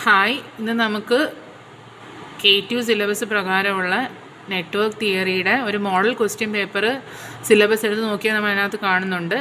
Hi, ഇന്ന് നമുക്ക് K2 syllabus പ്രകാരമുള്ള നെറ്റ്വർക്ക് തിയറിയുടെ ഒരു മോഡൽ ക്വസ്റ്റ്യൻ പേപ്പർ സിലബസ് എടുത്ത് നോക്കിയാൽ നമ്മൾ അതിനകത്ത് കാണുന്നുണ്ട്.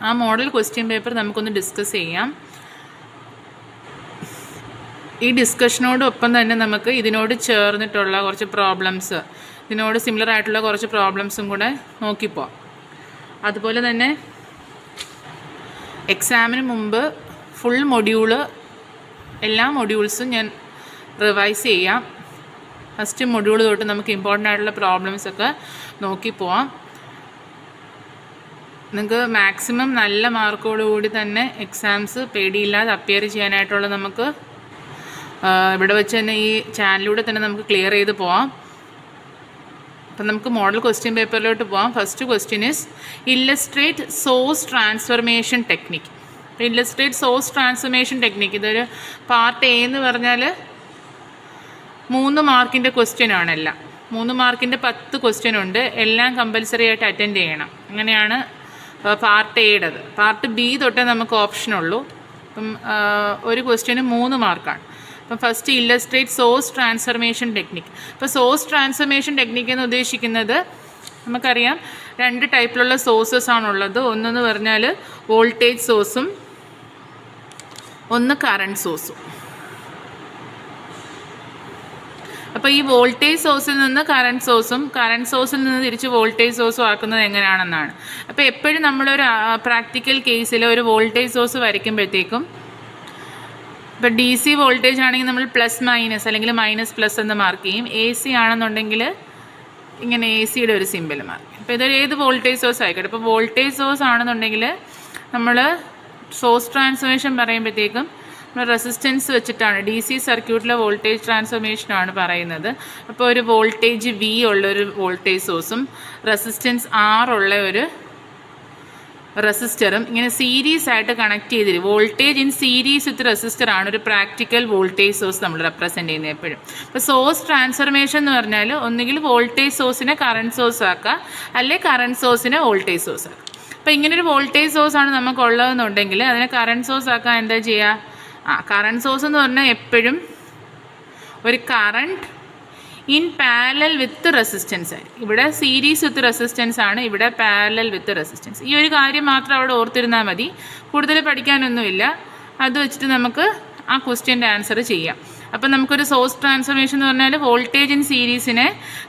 ആ മോഡൽ ക്വസ്റ്റ്യൻ പേപ്പർ നമുക്കൊന്ന് ഡിസ്കസ് ചെയ്യാം. ഈ ഡിസ്കഷനോടൊപ്പം തന്നെ നമുക്ക് ഇതിനോട് ചേർന്നിട്ടുള്ള കുറച്ച് പ്രോബ്ലംസ്, ഇതിനോട് സിമിലർ ആയിട്ടുള്ള കുറച്ച് പ്രോബ്ലംസും കൂടെ നോക്കിപ്പോവാം. അതുപോലെ തന്നെ എക്സാമിന് മുമ്പ് ഫുൾ മൊഡ്യൂള് എല്ലാ മൊഡ്യൂൾസും ഞാൻ റിവൈസ് ചെയ്യാം. ഫസ്റ്റ് മൊഡ്യൂൾ തൊട്ട് നമുക്ക് ഇമ്പോർട്ടൻ്റ് ആയിട്ടുള്ള പ്രോബ്ലംസൊക്കെ നോക്കിപ്പോവാം. നിങ്ങൾക്ക് മാക്സിമം നല്ല മാർക്കോടുകൂടി തന്നെ എക്സാംസ് പേടിയില്ലാതെ അപ്പിയർ ചെയ്യാനായിട്ടുള്ള നമുക്ക് ഇവിടെ വെച്ച് തന്നെ ഈ ചാനലിലൂടെ തന്നെ നമുക്ക് ക്ലിയർ ചെയ്ത് പോവാം. അപ്പം നമുക്ക് മോഡൽ ക്വസ്റ്റ്യൻ പേപ്പറിലോട്ട് പോവാം. First question is illustrate source transformation technique. Illustrate source transformation technique ഇതൊരു പാർട്ട് എ എന്ന് പറഞ്ഞാൽ 3 മാർക്കിൻ്റെ ക്വസ്റ്റ്യൻ ആണെല്ലാം. 3 മാർക്കിൻ്റെ 10 ക്വസ്റ്റ്യൻ ഉണ്ട്. എല്ലാം കമ്പൽസറി ആയിട്ട് അറ്റൻഡ് ചെയ്യണം. അങ്ങനെയാണ് പാർട്ട് എയുടേത്. പാർട്ട് ബി തൊട്ടേ നമുക്ക് ഓപ്ഷനുള്ളൂ. അപ്പം ഒരു ക്വസ്റ്റ്യന് 3 മാർക്കാണ്. അപ്പം first illustrate source transformation technique. അപ്പോൾ സോഴ്സ് ട്രാൻസ്ഫർമേഷൻ ടെക്നിക്ക് എന്ന് ഉദ്ദേശിക്കുന്നത് നമുക്കറിയാം 2 ടൈപ്പിലുള്ള സോഴ്സസ് ആണുള്ളത്. ഒന്നെന്ന് പറഞ്ഞാൽ വോൾട്ടേജ് സോഴ്സും ഒന്ന് കറണ്ട് സോഴ്സും. അപ്പോൾ ഈ വോൾട്ടേജ് സോഴ്സിൽ നിന്ന് കറണ്ട് സോഴ്സും കറണ്ട് സോഴ്സിൽ നിന്ന് തിരിച്ച് വോൾട്ടേജ് സോഴ്സും ആക്കുന്നത് എങ്ങനെയാണെന്നാണ്. അപ്പോൾ എപ്പോഴും നമ്മളൊരു പ്രാക്ടിക്കൽ കേസിൽ ഒരു വോൾട്ടേജ് സോഴ്സ് വരയ്ക്കുമ്പോഴത്തേക്കും ഇപ്പോൾ ഡി സി വോൾട്ടേജ് ആണെങ്കിൽ നമ്മൾ പ്ലസ് മൈനസ് അല്ലെങ്കിൽ മൈനസ് പ്ലസ് എന്ന് മാർക്ക് ചെയ്യും. എ സി ആണെന്നുണ്ടെങ്കിൽ ഇങ്ങനെ എ സിയുടെ ഒരു സിമ്പിൾ മാർക്ക്. അപ്പോൾ ഇതൊരു ഏത് വോൾട്ടേജ് സോഴ്സ് ആയിക്കോട്ടെ. ഇപ്പോൾ വോൾട്ടേജ് സോഴ്സ് ആണെന്നുണ്ടെങ്കിൽ നമ്മൾ സോഴ്സ് ട്രാൻസ്ഫോർമേഷൻ പറയുമ്പോഴത്തേക്കും നമ്മൾ റെസിസ്റ്റൻസ് വെച്ചിട്ടാണ് ഡി സി സർക്യൂട്ടിലെ വോൾട്ടേജ് ട്രാൻസ്ഫോർമേഷനാണ് പറയുന്നത്. അപ്പോൾ ഒരു വോൾട്ടേജ് വി ഉള്ളൊരു വോൾട്ടേജ് സോഴ്സും റെസിസ്റ്റൻസ് ആർ ഉള്ള ഒരു റെസിസ്റ്ററും ഇങ്ങനെ സീരീസ് ആയിട്ട് കണക്ട് ചെയ്തിരിക്കും. വോൾട്ടേജ് ഇൻ സീരീസ് വിത്ത് റെസിസ്റ്ററാണ് ഒരു പ്രാക്ടിക്കൽ വോൾട്ടേജ് സോഴ്സ് നമ്മൾ റെപ്രസെൻറ്റ് ചെയ്യുന്നത് എപ്പോഴും. അപ്പോൾ സോഴ്സ് ട്രാൻസ്ഫർമേഷൻ എന്ന് പറഞ്ഞാൽ ഒന്നുകിൽ വോൾട്ടേജ് സോഴ്സിനെ കറണ്ട് സോഴ്സ് ആക്കുക, അല്ലെങ്കിൽ കറണ്ട് സോഴ്സിനെ വോൾട്ടേജ് സോഴ്സ് ആക്കുക. അപ്പോൾ ഇങ്ങനൊരു വോൾട്ടേജ് സോഴ്സാണ് നമുക്കുള്ളതെന്നുണ്ടെങ്കിൽ അതിനെ കറണ്ട് സോഴ്സ് ആക്കാൻ എന്താ ചെയ്യുക? കറണ്ട് സോഴ്സ് എന്ന് പറഞ്ഞാൽ എപ്പോഴും ഒരു current in parallel with resistance ആയിരിക്കും. ഇവിടെ സീരീസ് വിത്ത് റെസിസ്റ്റൻസ് ആണ്, ഇവിടെ പാരലൽ വിത്ത് റെസിസ്റ്റൻസ്. ഈ ഒരു കാര്യം മാത്രം അവിടെ ഓർത്തിരുന്നാൽ മതി. കൂടുതൽ പഠിക്കാനൊന്നുമില്ല. അത് വെച്ചിട്ട് നമുക്ക് ആ ക്വസ്റ്റ്യൻ്റെ ആൻസർ ചെയ്യാം. അപ്പം നമുക്കൊരു സോഴ്സ് ട്രാൻസ്ഫർമേഷൻ എന്ന് പറഞ്ഞാൽ വോൾട്ടേജ് ഇൻ സീരീസിനെ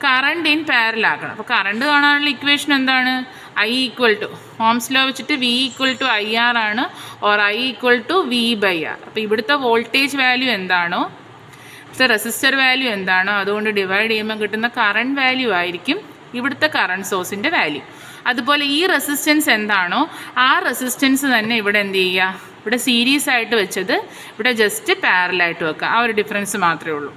കറണ്ട് ഇൻ പാരലൽ ആക്കണം. അപ്പോൾ കറണ്ട് കാണാനുള്ള ഇക്വേഷൻ എന്താണ്? I equal to Ohm's law വെച്ചിട്ട് V ഈക്വൽ ടു IR ആണ്, or I equal to V/R. അപ്പോൾ ഇവിടുത്തെ വോൾട്ടേജ് വാല്യൂ എന്താണോ, ഇവിടുത്തെ റെസിസ്റ്റർ വാല്യൂ എന്താണോ, അതുകൊണ്ട് ഡിവൈഡ് ചെയ്യുമ്പോൾ കിട്ടുന്ന കറണ്ട് വാല്യൂ ആയിരിക്കും ഇവിടുത്തെ കറണ്ട് സോഴ്സിൻ്റെ വാല്യൂ. അതുപോലെ ഈ റെസിസ്റ്റൻസ് എന്താണോ ആ റെസിസ്റ്റൻസ് തന്നെ ഇവിടെ എന്ത് ചെയ്യുക? ഇവിടെ സീരീസ് ആയിട്ട് വെച്ചത് ഇവിടെ ജസ്റ്റ് പാരലായിട്ട് വെക്കുക. ആ ഒരു ഡിഫറൻസ് മാത്രമേ ഉള്ളൂ.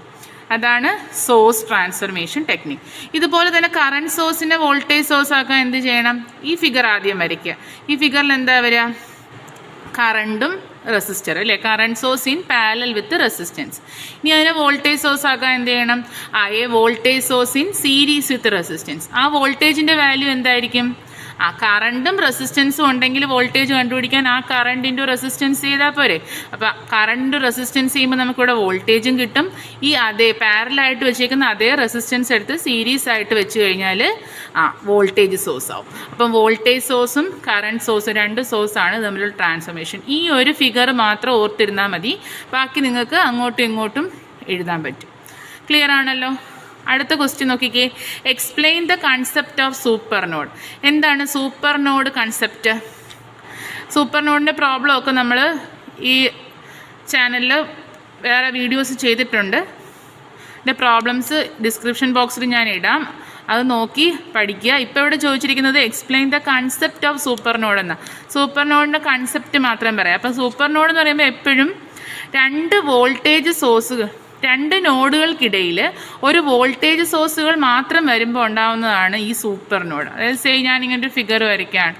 അതാണ് സോഴ്സ് ട്രാൻസ്ഫർമേഷൻ ടെക്നിക്ക്. ഇതുപോലെ തന്നെ കറണ്ട് സോഴ്സിനെ വോൾട്ടേജ് സോഴ്സ് ആക്കാൻ എന്ത് ചെയ്യണം? ഈ ഫിഗർ ആദ്യം വരയ്ക്കുക. ഈ ഫിഗറിൽ എന്താ വരിക? കറണ്ടും റെസിസ്റ്റർ അല്ലേ? Current source in parallel with resistance. ഇനി അതിനെ വോൾട്ടേജ് സോഴ്സ് ആക്കാൻ എന്ത് ചെയ്യണം? A voltage source in series with resistance. ആ വോൾട്ടേജിൻ്റെ വാല്യൂ എന്തായിരിക്കും? കറണ്ടും റെസിസ്റ്റൻസും ഉണ്ടെങ്കിൽ വോൾട്ടേജ് കണ്ടുപിടിക്കാൻ ആ കറണ്ട് ഇൻറ്റു റെസിസ്റ്റൻസ് ചെയ്താൽ പോരെ. അപ്പോൾ കറണ്ട് റെസിസ്റ്റൻസ് ചെയ്യുമ്പോൾ നമുക്കിവിടെ വോൾട്ടേജും കിട്ടും. ഈ അതേ പാരലായിട്ട് വെച്ചേക്കുന്ന അതേ റെസിസ്റ്റൻസ് എടുത്ത് സീരീസ് ആയിട്ട് വെച്ച് കഴിഞ്ഞാൽ വോൾട്ടേജ് സോഴ്സ് ആവും. അപ്പം വോൾട്ടേജ് സോഴ്സും കറണ്ട് സോഴ്സും 2 സോഴ്സാണ് തമ്മിലുള്ള ട്രാൻസ്ഫർമേഷൻ. ഈ ഒരു ഫിഗർ മാത്രം ഓർത്തിരുന്നാൽ മതി. ബാക്കി നിങ്ങൾക്ക് അങ്ങോട്ടും ഇങ്ങോട്ടും എഴുതാൻ പറ്റും. ക്ലിയർ ആണല്ലോ? അടുത്ത ക്വസ്റ്റ്യൻ നോക്കിക്കേ. Explain the concept of super node. എന്താണ് സൂപ്പർ നോഡ് കൺസെപ്റ്റ്? സൂപ്പർ നോഡിൻ്റെ പ്രോബ്ലം ഒക്കെ നമ്മൾ ഈ ചാനലിൽ വേറെ വീഡിയോസ് ചെയ്തിട്ടുണ്ട്. ഇതിൻ്റെ പ്രോബ്ലംസ് ഡിസ്ക്രിപ്ഷൻ ബോക്സിൽ ഞാൻ ഇടാം. അത് നോക്കി പഠിക്കുക. ഇപ്പോൾ ഇവിടെ ചോദിച്ചിരിക്കുന്നത് explain the concept of super node എന്നാണ്. സൂപ്പർ നോഡിൻ്റെ കൺസെപ്റ്റ് മാത്രം പറയാം. അപ്പം സൂപ്പർ നോഡ് എന്ന് പറയുമ്പോൾ എപ്പോഴും 2 വോൾട്ടേജ് സോഴ്സുകൾ, 2 നോഡുകൾക്കിടയിൽ ഒരു വോൾട്ടേജ് സോഴ്സുകൾ മാത്രം വരുമ്പോൾ ഉണ്ടാകുന്നതാണ് ഈ സൂപ്പർ നോഡ്. അതായത് ഞാനിങ്ങനൊരു ഫിഗർ വരയ്ക്കുകയാണ്.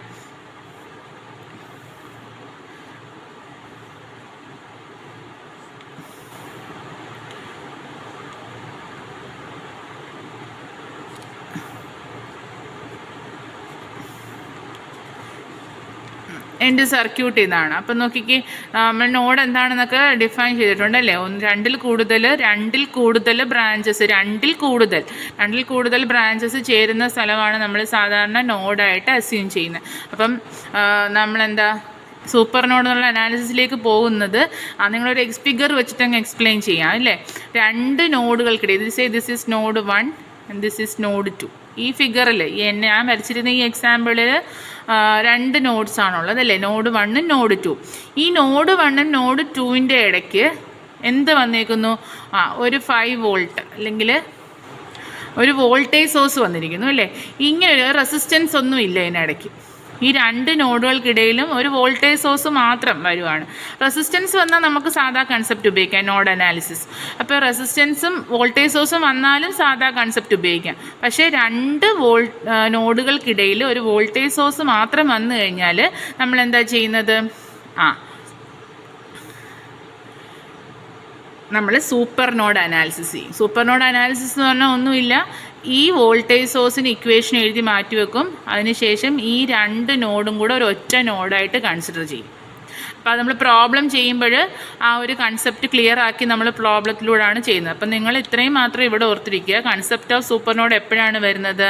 എൻ്റെ സർക്യൂട്ട് ഇതാണ്. അപ്പം നോക്കിക്കേ, നമ്മൾ നോഡ് എന്താണെന്നൊക്കെ ഡിഫൈൻ ചെയ്തിട്ടുണ്ടല്ലേ. രണ്ടിൽ കൂടുതൽ ബ്രാഞ്ചസ് ചേരുന്ന സ്ഥലമാണ് നമ്മൾ സാധാരണ നോഡായിട്ട് അസ്യൂം ചെയ്യുന്നത്. അപ്പം നമ്മളെന്താ സൂപ്പർ നോഡ് എന്നുള്ള അനാലിസിസിലേക്ക് പോകുന്നത് നിങ്ങളൊരു ഫിഗർ വെച്ചിട്ടങ്ങ് എക്സ്പ്ലെയിൻ ചെയ്യാം അല്ലേ. രണ്ട് നോഡുകൾക്കിടയിൽ this is node 1 and this is node 2. ഈ ഫിഗറിൽ ഞാൻ വരച്ചിരുന്ന ഈ എക്സാമ്പിളിൽ രണ്ട് നോഡ്സ് ആണുള്ളത് അല്ലേ, നോഡ് 1ഉം നോഡ് 2. ഈ നോഡ് 1ഉം നോഡ് 2ൻ്റെ ഇടയ്ക്ക് എന്ത് വന്നേക്കുന്നു, ഒരു 5 വോൾട്ട് അല്ലെങ്കിൽ ഒരു വോൾട്ടേജ് സോഴ്സ് വന്നിരിക്കുന്നു അല്ലേ. ഇങ്ങനെ ഒരു റെസിസ്റ്റൻസ് ഒന്നും ഇല്ല ഇതിനിടയ്ക്ക്. ഈ രണ്ട് നോഡുകൾക്കിടയിലും ഒരു വോൾട്ടേജ് സോഴ്സ് മാത്രം വരുവാണ്. റെസിസ്റ്റൻസ് വന്നാൽ നമുക്ക് സാധാ കൺസെപ്റ്റ് ഉപയോഗിക്കാം നോഡ് അനാലിസിസ്. അപ്പോൾ റെസിസ്റ്റൻസും വോൾട്ടേജ് സോഴ്സും വന്നാലും സാധാ കൺസെപ്റ്റ് ഉപയോഗിക്കാം. പക്ഷേ രണ്ട് നോഡുകൾക്കിടയിൽ ഒരു വോൾട്ടേജ് സോഴ്സ് മാത്രം വന്നു കഴിഞ്ഞാൽ നമ്മൾ എന്താ ചെയ്യുന്നത്, നമ്മൾ സൂപ്പർ നോഡ് അനാലിസിസ് ചെയ്യും. സൂപ്പർ നോഡ് അനാലിസിസ് എന്ന് പറഞ്ഞാൽ ഒന്നുമില്ല, ഈ വോൾട്ടേജ് സോഴ്സിന് ഇക്വേഷൻ എഴുതി മാറ്റിവെക്കും. അതിനുശേഷം ഈ രണ്ട് നോഡും കൂടെ ഒരു ഒറ്റ നോഡായിട്ട് കൺസിഡർ ചെയ്യും. അപ്പോൾ നമ്മൾ പ്രോബ്ലം ചെയ്യുമ്പോൾ ആ ഒരു കൺസെപ്റ്റ് ക്ലിയർ ആക്കി നമ്മൾ പ്രോബ്ലത്തിലൂടെയാണ് ചെയ്യുന്നത്. അപ്പം നിങ്ങൾ ഇത്രയും മാത്രം ഇവിടെ ഓർത്തിരിക്കുക. കൺസെപ്റ്റ് ഓഫ് സൂപ്പർ നോഡ് എപ്പോഴാണ് വരുന്നത്,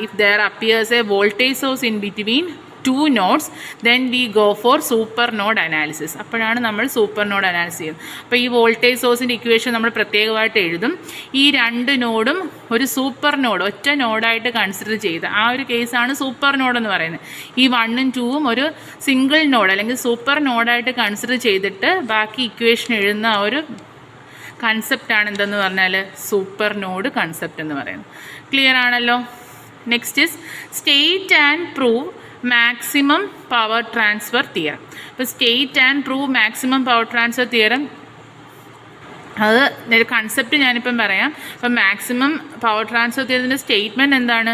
if there appears a voltage source in between 2 nodes then we go for super node analysis. അപ്പോഴാണ് നമ്മൾ സൂപ്പർ നോഡ് അനാലിസിസ് ചെയ്യുന്നത്. അപ്പോൾ ഈ വോൾട്ടേജ് സോഴ്സിൻ്റെ ഇക്വേഷൻ നമ്മൾ പ്രത്യേകമായിട്ട് എഴുതും. ഈ രണ്ട് നോഡും ഒരു സൂപ്പർ നോഡ് ഒറ്റ നോഡായിട്ട് കൺസിഡർ ചെയ്ത് ആ ഒരു കേസാണ് സൂപ്പർ നോഡ് എന്ന് പറയുന്നത്. ഈ 1ഉം 2ഉം ഒരു സിംഗിൾ നോഡ് അല്ലെങ്കിൽ സൂപ്പർ നോഡായിട്ട് കൺസിഡർ ചെയ്തിട്ട് ബാക്കി ഇക്വേഷൻ എഴുതുന്ന ആ ഒരു കൺസെപ്റ്റാണ് എന്തെന്ന് പറഞ്ഞാൽ സൂപ്പർ നോഡ് കൺസെപ്റ്റ് എന്ന് പറയുന്നത്. ക്ലിയർ ആണല്ലോ. Next is state and prove maximum power transfer theorem. ഇപ്പോൾ state and prove maximum power transfer theorem അത് കൺസെപ്റ്റ് ഞാനിപ്പം പറയാം. അപ്പം മാക്സിമം പവർ ട്രാൻസ്ഫർ തിയറത്തിൻ്റെ സ്റ്റേറ്റ്മെൻറ്റ് എന്താണ്,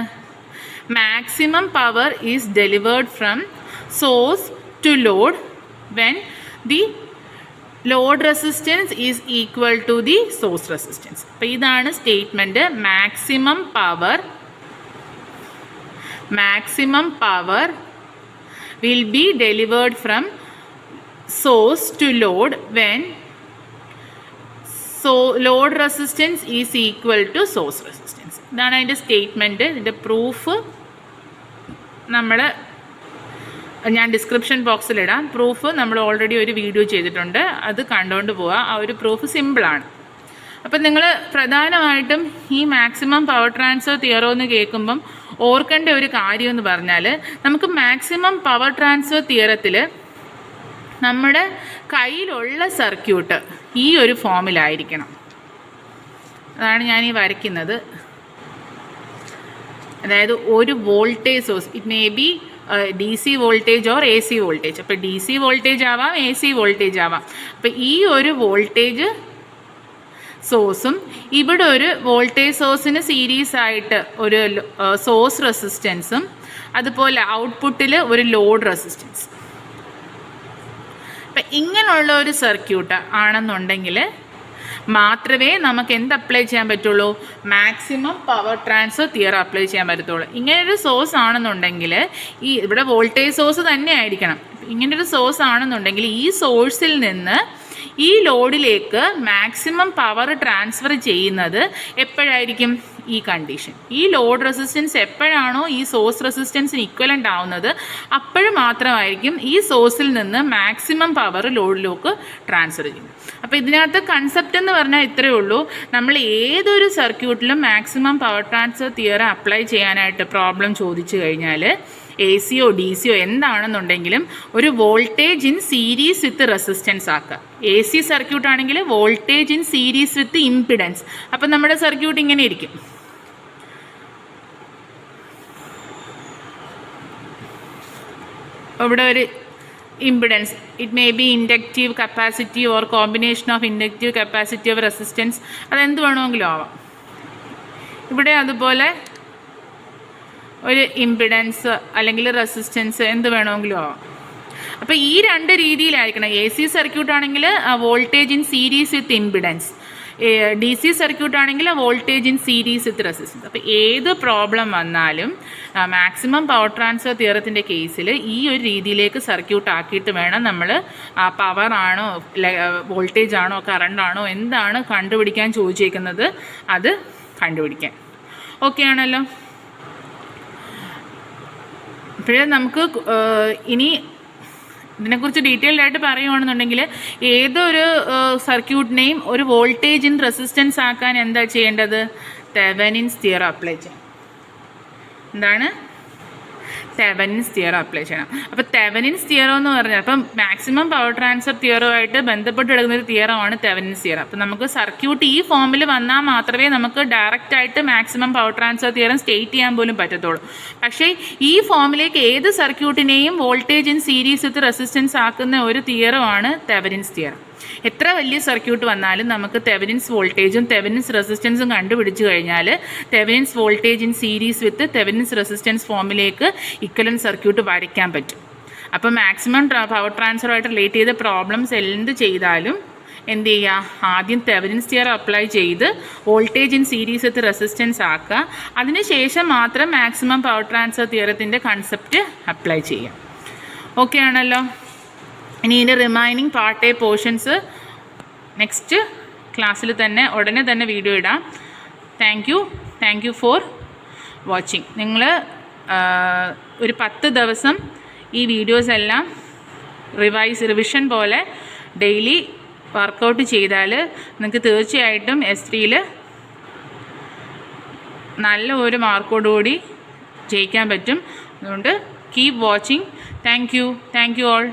maximum power is delivered from source to load when the load resistance is equal to the source resistance. അപ്പോൾ ഇതാണ് statement. maximum power will be delivered from source to load when load resistance is equal to source resistance. ഇതാണ് അതിൻ്റെ statement. ഇതിൻ്റെ proof ഞാൻ description ബോക്സിലിടാം. Proof നമ്മൾ already ഒരു video ചെയ്തിട്ടുണ്ട്, അത് കണ്ടുകൊണ്ട് പോവുക. ആ ഒരു പ്രൂഫ് സിമ്പിളാണ്. അപ്പം നിങ്ങൾ പ്രധാനമായിട്ടും ഈ മാക്സിമം പവർ ട്രാൻസ്ഫർ തിയറം എന്ന് കേൾക്കുമ്പം ഓർക്കേണ്ട ഒരു കാര്യം എന്ന് പറഞ്ഞാൽ, നമുക്ക് മാക്സിമം പവർ ട്രാൻസ്ഫർ തിയറത്തിൽ നമ്മുടെ കയ്യിലുള്ള സർക്യൂട്ട് ഈ ഒരു ഫോമിലായിരിക്കണം. അതാണ് ഞാൻ ഈ വരയ്ക്കുന്നത്. അതായത് ഒരു voltage source, it may be DC voltage or AC voltage. അപ്പോൾ DC വോൾട്ടേജ് ആവാം, AC വോൾട്ടേജ് ആവാം. അപ്പോൾ ഈ ഒരു വോൾട്ടേജ് സോഴ്സും ഇവിടെ ഒരു വോൾട്ടേജ് സോഴ്സിന് സീരീസ് ആയിട്ട് ഒരു സോഴ്സ് റെസിസ്റ്റൻസും അതുപോലെ ഔട്ട്പുട്ടിൽ ഒരു ലോഡ് റെസിസ്റ്റൻസ്. അപ്പം ഇങ്ങനെയുള്ള ഒരു സർക്യൂട്ട് ആണെന്നുണ്ടെങ്കിൽ മാത്രമേ നമുക്ക് എന്ത് അപ്ലൈ ചെയ്യാൻ പറ്റുള്ളൂ, maximum power transfer theorem apply ചെയ്യാൻ പറ്റത്തുള്ളൂ. ഇങ്ങനൊരു സോഴ്സ് ആണെന്നുണ്ടെങ്കിൽ ഇവിടെ വോൾട്ടേജ് സോഴ്സ് തന്നെ ആയിരിക്കണം. ഇങ്ങനൊരു സോഴ്സ് ആണെന്നുണ്ടെങ്കിൽ ഈ സോഴ്സിൽ നിന്ന് ഈ ലോഡിലേക്ക് മാക്സിമം പവർ ട്രാൻസ്ഫർ ചെയ്യുന്നത് എപ്പോഴായിരിക്കും, ഈ കണ്ടീഷൻ. ഈ ലോഡ് റെസിസ്റ്റൻസ് എപ്പോഴാണോ ഈ സോഴ്സ് റെസിസ്റ്റൻസിന് ഇക്വലൻ്റ് ആവുന്നത് അപ്പോഴും മാത്രമായിരിക്കും ഈ സോഴ്സിൽ നിന്ന് മാക്സിമം പവർ ലോഡിലേക്ക് ട്രാൻസ്ഫർ ചെയ്യുന്നത്. അപ്പോൾ ഇതിനകത്ത് കൺസെപ്റ്റ് എന്ന് പറഞ്ഞാൽ ഇത്രയേ ഉള്ളൂ. നമ്മൾ ഏതൊരു സർക്യൂട്ടിലും maximum power transfer theorem apply ചെയ്യാനായിട്ട് പ്രോബ്ലം ചോദിച്ചു കഴിഞ്ഞാൽ ACയോ DCയോ എന്താണെന്നുണ്ടെങ്കിലും ഒരു voltage in series with resistance ആക്കുക. AC സർക്യൂട്ട് ആണെങ്കിൽ voltage in series with impedance. അപ്പം നമ്മുടെ സർക്യൂട്ട് ഇങ്ങനെ ഇരിക്കും. ഇവിടെ ഒരു impedance, it may be inductive capacity or combination of inductive capacity of resistance, അതെന്ത് വേണമെങ്കിലും ആവാം. ഇവിടെ അതുപോലെ ഒരു ഇംപിഡൻസ് അല്ലെങ്കിൽ റെസിസ്റ്റൻസ് എന്ത് വേണമെങ്കിലും ആവാം. അപ്പോൾ ഈ രണ്ട് രീതിയിലായിരിക്കണം. AC സർക്യൂട്ട് ആണെങ്കിൽ voltage in series with impedance, DC circuit ആണെങ്കിൽ voltage in series with resistance. അപ്പോൾ ഏത് പ്രോബ്ലം വന്നാലും മാക്സിമം പവർ ട്രാൻസ്ഫർ തിയറത്തിൻ്റെ കേസിൽ ഈ ഒരു രീതിയിലേക്ക് സർക്യൂട്ട് ആക്കിയിട്ട് വേണം നമ്മൾ പവർ ആണോ വോൾട്ടേജ് ആണോ കറണ്ട് ആണോ എന്താണ് കണ്ടുപിടിക്കാൻ ചോദിച്ചേക്കുന്നത് അത് കണ്ടുപിടിക്കാൻ. ഓക്കെ ആണല്ലോ. അപ്പോഴേ നമുക്ക് ഇനി ഇതിനെക്കുറിച്ച് ഡീറ്റെയിൽഡ് ആയിട്ട് പറയുകയാണെന്നുണ്ടെങ്കിൽ ഏതൊരു സർക്യൂട്ടിനെയും ഒരു വോൾട്ടേജ് ഇൻ റെസിസ്റ്റൻസ് ആക്കാൻ എന്താ ചെയ്യേണ്ടത്? തെവെനിൻസ് തിയറം അപ്ലൈ ചെയ്യണം. എന്താണ്? തെവെനിൻസ് തിയറം അപ്ലൈ ചെയ്യണം. അപ്പോൾ തെവെനിൻസ് തിയറം എന്ന് പറഞ്ഞാൽ അപ്പം മാക്സിമം പവർ ട്രാൻസ്ഫർ തിയറുമായിട്ട് ബന്ധപ്പെട്ട് കിടക്കുന്ന ഒരു തിയറമാണ് തെവെനിൻസ് തിയറം. അപ്പം നമുക്ക് സർക്യൂട്ട് ഈ ഫോമിൽ വന്നാൽ മാത്രമേ നമുക്ക് ഡയറക്റ്റായിട്ട് maximum power transfer theorem state ചെയ്യാൻ പോലും പറ്റത്തുള്ളൂ. പക്ഷേ ഈ ഫോമിലേക്ക് ഏത് സർക്യൂട്ടിനെയും voltage in series with resistance ആക്കുന്ന ഒരു തിയറമാണ് തെവെനിൻസ് തിയറം. എത്ര വലിയ സർക്യൂട്ട് വന്നാലും നമുക്ക് തെവെനിൻസ് വോൾട്ടേജും തെവെനിൻസ് റെസിസ്റ്റൻസും കണ്ടുപിടിച്ച് കഴിഞ്ഞാൽ Thevenin's voltage in series with Thevenin's resistance ഫോമിലേക്ക് ഇക്വലന്റ് സർക്യൂട്ട് വരയ്ക്കാൻ പറ്റും. അപ്പോൾ മാക്സിമം പവർ ട്രാൻസ്ഫറുമായിട്ട് റിലേറ്റ് ചെയ്ത പ്രോബ്ലംസ് എന്ത് ചെയ്താലും എന്ത് ചെയ്യുക? ആദ്യം തെവെനിൻസ് തിയറം അപ്ലൈ ചെയ്ത് voltage in series with resistance ആക്കുക. അതിനുശേഷം മാത്രം മാക്സിമം പവർ ട്രാൻസ്ഫർ തിയറത്തിൻ്റെ കൺസെപ്റ്റ് അപ്ലൈ ചെയ്യാം. ഓക്കെ ആണല്ലോ. ഇനി ഇതിൻ്റെ remaining part a portions next ക്ലാസ്സിൽ തന്നെ ഉടനെ തന്നെ വീഡിയോ ഇടാം. Thank you for watching. നിങ്ങൾ ഒരു 10 ദിവസം ഈ വീഡിയോസ് എല്ലാം റിവിഷൻ പോലെ ഡെയിലി വർക്കൗട്ട് ചെയ്താൽ നിങ്ങൾക്ക് തീർച്ചയായിട്ടും S3-ൽ നല്ല ഒരു മാർക്കോടുകൂടി ജയിക്കാൻ പറ്റും. അതുകൊണ്ട് keep watching. Thank you all.